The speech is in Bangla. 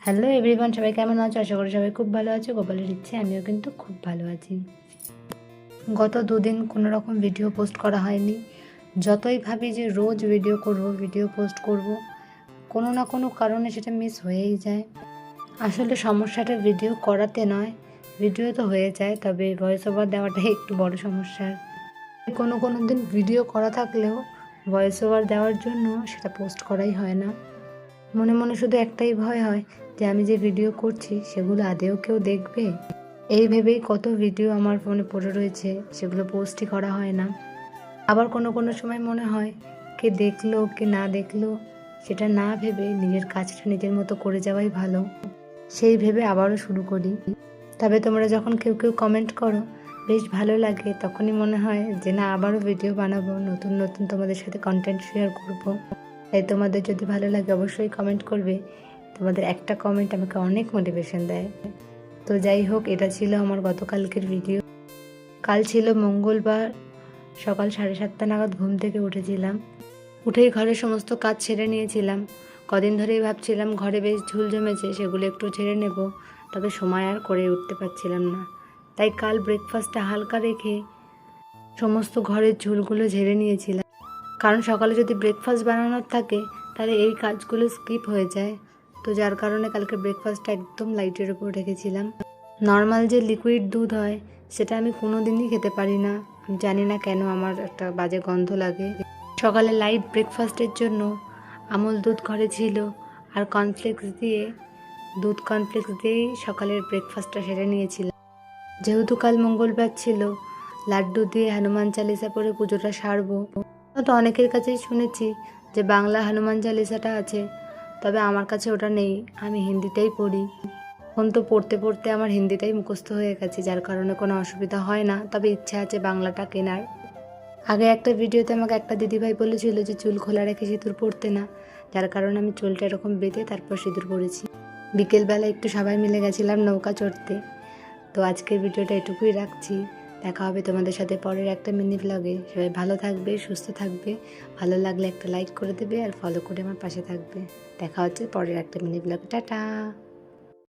হ্যালো এভরিওয়ান, সবাই কেমন আছো? আশা করি সবাই খুব ভালো আছো। গোপালের ইচ্ছে আমিও কিন্তু খুব ভালো আছি। গত দুদিন কোনো রকম ভিডিও পোস্ট করা হয়নি। যতই ভাবি যে রোজ ভিডিও করব, ভিডিও পোস্ট করব, কোনো না কোনো কারণে সেটা মিস হয়েই যায়। আসলে সমস্যাটা ভিডিও করাতে নয়, ভিডিও তো হয়ে যায়, তবে ভয়েস ওভার দেওয়াটাই একটু বড় সমস্যার। কোনো দিন ভিডিও করা থাকলেও ভয়েস ওভার দেওয়ার জন্য সেটা পোস্ট করাই হয় না। মনে মনে শুধু একটাই ভয় হয় যে আমি যে ভিডিও করছি সেগুলো আদেও কেউ দেখবে। এই ভেবেই কত ভিডিও আমার ফোনে পড়ে রয়েছে, সেগুলো পোস্টই করা হয় না। আবার কোনো সময় মনে হয় কে দেখলো কে না দেখলো সেটা না ভেবে নিজের কাজটা নিজের মতো করে যাওয়াই ভালো, সেই ভেবে আবারও শুরু করি। তবে তোমরা যখন কেউ কমেন্ট করো বেশ ভালো লাগে, তখনই মনে হয় যে না, আবারও ভিডিও বানাবো, নতুন নতুন তোমাদের সাথে কন্টেন্ট শেয়ার করব। তাই তোমাদের যদি ভালো লাগে অবশ্যই কমেন্ট করবে। তোমাদের একটা কমেন্ট আমাকে অনেক মোটিভেশন দেয়। তো যাই হোক, এটা ছিল আমার গতকালকের ভিডিও। কাল ছিল মঙ্গলবার, সকাল 7:30 নাগাদ ঘুম থেকে উঠেছিলাম। উঠেই ঘরের সমস্ত কাজ ছেড়ে নিয়েছিলাম। কদিন ধরেই ভাবছিলাম ঘরে বেশ ঝুল জমেছে, সেগুলো একটু ঝেড়ে নেব, তবে সময় আর করে উঠতে পারছিলাম না। তাই কাল ব্রেকফাস্টটা হালকা রেখে সমস্ত ঘরের ঝুলগুলো ঝেড়ে নিয়েছিলাম। কারণ সকালে যদি ব্রেকফাস্ট বানানোর থাকে তাহলে এই কাজগুলো স্কিপ হয়ে যায়। তো যার কারণে কালকে ব্রেকফাস্টটা একদম লাইটের উপর রেখেছিলাম। নর্মাল যে লিকুইড দুধ হয় সেটা আমি কোনো দিনই খেতে পারি না। আমি জানি না কেন, আমার একটা বাজে গন্ধ লাগে। সকালে লাইট ব্রেকফাস্টের জন্য আমুল দুধ ঘরে ছিল, আর দুধ কর্নফ্লেক্স দিয়েই সকালের ব্রেকফাস্টটা সেরে নিয়েছিলাম। যেহেতু কাল মঙ্গলবার ছিল, লাড্ডু দিয়ে হনুমান চালিসা পড়ে পুজোটা সারবো। তো অনেকের কাছেই শুনেছি যে বাংলা হনুমান চালিসাটা আছে, তবে আমার কাছে ওটা নেই, আমি হিন্দিটাই পড়ি। এখন তো পড়তে পড়তে আমার হিন্দিটাই মুখস্থ হয়ে গেছে, যার কারণে কোনো অসুবিধা হয় না, তবে ইচ্ছা আছে বাংলাটা কেনার। আগে একটা ভিডিওতে আমাকে একটা দিদিভাই বলেছিল যে চুল খোলা রেখে সিঁদুর পড়তে না, যার কারণে আমি চুলটা এরকম বেঁধে তারপর সিঁদুর পরেছি। বিকেলবেলা একটু সবাই মিলে গেছিলাম নৌকা চড়তে। তো আজকের ভিডিওটা এটুকুই রাখছি। দেখা হবে তোমাদের সাথে পরের একটা মিনি ব্লগে। সবাই ভালো থাকবে, সুস্থ থাকবে। ভালো লাগলে একটা লাইক করে দেবে আর ফলো করে আমার পাশে থাকবে। দেখা হচ্ছে পরের একটা মিনি ব্লগে। টাটা।